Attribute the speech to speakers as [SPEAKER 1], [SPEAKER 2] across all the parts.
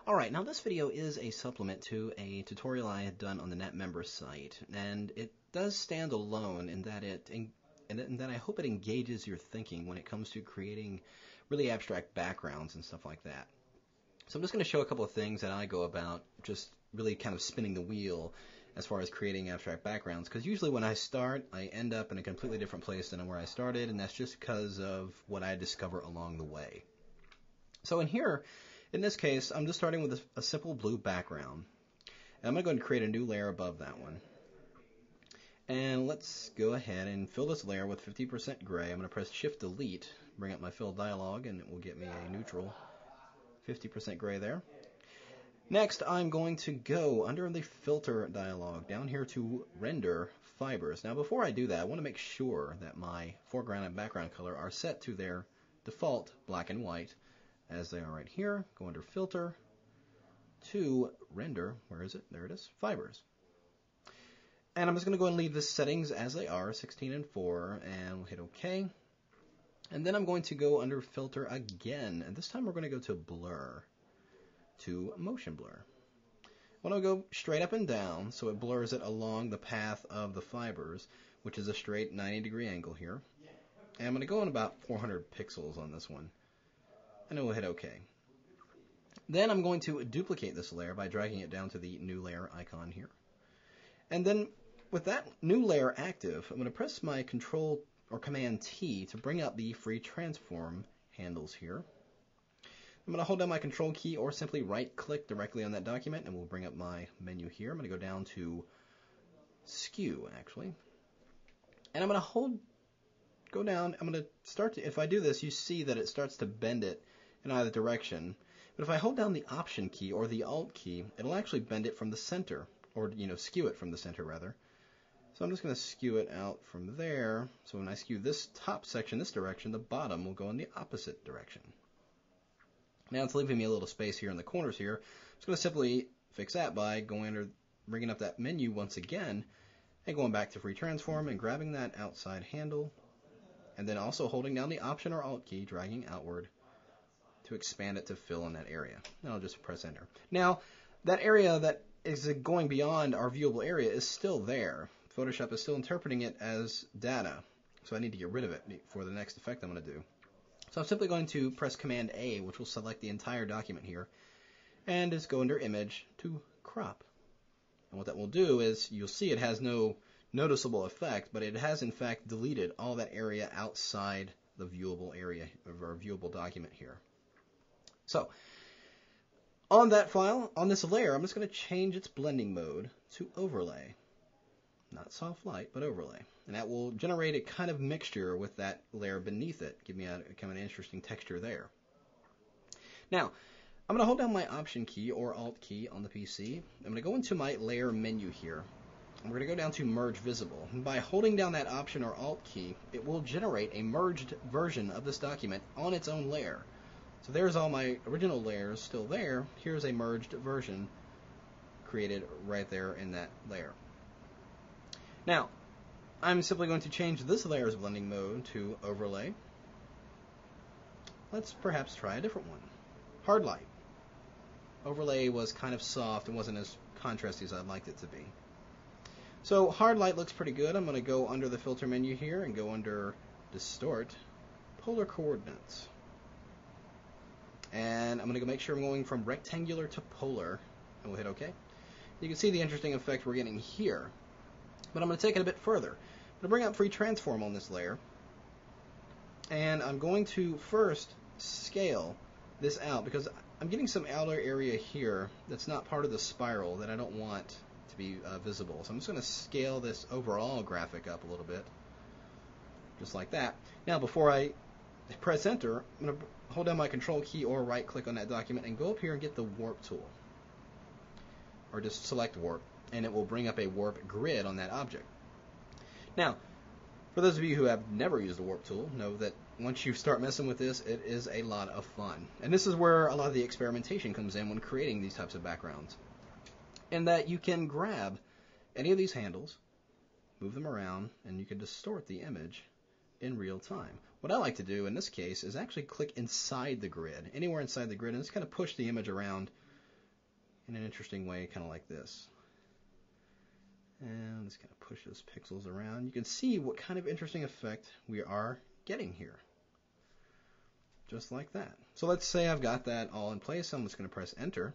[SPEAKER 1] Alright, now this video is a supplement to a tutorial I had done on the NetMember site, and it does stand alone in that I hope it engages your thinking when it comes to creating really abstract backgrounds and stuff like that. So I'm just going to show a couple of things that I go about just really kind of spinning the wheel as far as creating abstract backgrounds, because usually when I start, I end up in a completely different place than where I started, and that's just because of what I discover along the way. So in this case, I'm just starting with a simple blue background. And I'm going to go and create a new layer above that one. And let's go ahead and fill this layer with 50% gray. I'm going to press Shift Delete, bring up my fill dialog, and it will get me a neutral 50% gray there. Next, I'm going to go under the filter dialog down here to render fibers. Now, before I do that, I want to make sure that my foreground and background color are set to their default black and white, as they are right here. Go under filter to render, where is it? There it is, fibers. And I'm just going to go and leave the settings as they are, 16 and 4, and we'll hit OK. And then I'm going to go under filter again, and this time we're going to go to blur, to motion blur. I want to go straight up and down, so it blurs it along the path of the fibers, which is a straight 90-degree angle here. And I'm going to go in about 400 pixels on this one. And then we'll hit OK. Then I'm going to duplicate this layer by dragging it down to the new layer icon here. And then with that new layer active, I'm going to press my Control or Command T to bring up the free transform handles here. I'm going to hold down my Control key or simply right-click directly on that document, and we'll bring up my menu here. I'm going to go down to Skew, actually. And I'm going to go down. I'm going to start to, if I do this, you see that it starts to bend it in either direction. But if I hold down the Option key or the Alt key, it'll actually bend it from the center, or skew it from the center rather. So I'm just going to skew it out from there. So when I skew this top section this direction, the bottom will go in the opposite direction. Now it's leaving me a little space here in the corners here. I'm just going to simply fix that by bringing up that menu once again and going back to free transform and grabbing that outside handle, and then also holding down the Option or Alt key, dragging outward to expand it to fill in that area. And I'll just press enter. Now, that area that is going beyond our viewable area is still there. Photoshop is still interpreting it as data, so I need to get rid of it for the next effect I'm going to do. So I'm simply going to press Command A, which will select the entire document here, and just go under Image to crop. And what that will do is, you'll see it has no noticeable effect, but it has in fact deleted all that area outside the viewable area of our viewable document here. So, on that file, on this layer, I'm just going to change its blending mode to overlay. Not soft light, but overlay. And that will generate a kind of mixture with that layer beneath it. Give me a kind of an interesting texture there. Now, I'm going to hold down my Option key or Alt key on the PC. I'm going to go into my layer menu here. And we're going to go down to Merge Visible. And by holding down that Option or Alt key, it will generate a merged version of this document on its own layer. So there's all my original layers still there. Here's a merged version created right there in that layer. Now, I'm simply going to change this layer's blending mode to overlay. Let's perhaps try a different one. Hard light. Overlay was kind of soft and wasn't as contrasty as I'd liked it to be. So hard light looks pretty good. I'm going to go under the filter menu here and go under Distort, Polar Coordinates. And I'm going to go make sure I'm going from rectangular to polar, and we'll hit OK. You can see the interesting effect we're getting here. But I'm going to take it a bit further. I'm going to bring up free transform on this layer, and I'm going to first scale this out because I'm getting some outer area here that's not part of the spiral that I don't want to be visible. So I'm just going to scale this overall graphic up a little bit, just like that. Now before I press enter, I'm going to hold down my Control key or right click on that document and go up here and get the warp tool, or just select warp, and it will bring up a warp grid on that object. Now, for those of you who have never used the warp tool, know that once you start messing with this, it is a lot of fun. And this is where a lot of the experimentation comes in when creating these types of backgrounds. In that you can grab any of these handles, move them around, and you can distort the image in real time. What I like to do in this case is actually click inside the grid, anywhere inside the grid, and just kind of push the image around in an interesting way, kind of like this. And let's kind of push those pixels around. You can see what kind of interesting effect we are getting here. Just like that. So let's say I've got that all in place. I'm just going to press enter.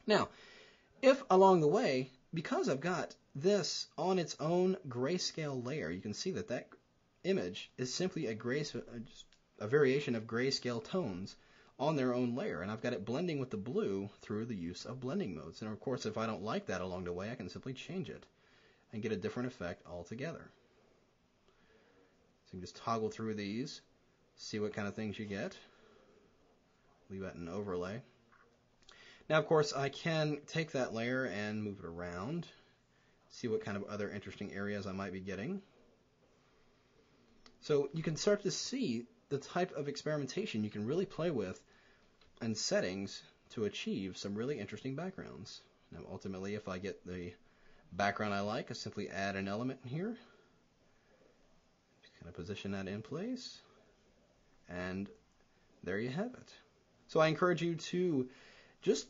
[SPEAKER 1] Now, if along the way, because I've got this on its own grayscale layer, you can see that that image is simply a variation of grayscale tones on their own layer, and I've got it blending with the blue through the use of blending modes. And of course, if I don't like that along the way, I can simply change it and get a different effect altogether. So you can just toggle through these, see what kind of things you get. Leave that in overlay. Now, of course, I can take that layer and move it around, see what kind of other interesting areas I might be getting. So you can start to see the type of experimentation you can really play with and settings to achieve some really interesting backgrounds. Now, ultimately, if I get the background I like, I simply add an element here, just kind of position that in place, and there you have it. So I encourage you to just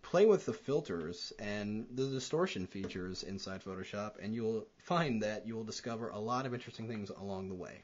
[SPEAKER 1] play with the filters and the distortion features inside Photoshop, and you'll find that you will discover a lot of interesting things along the way.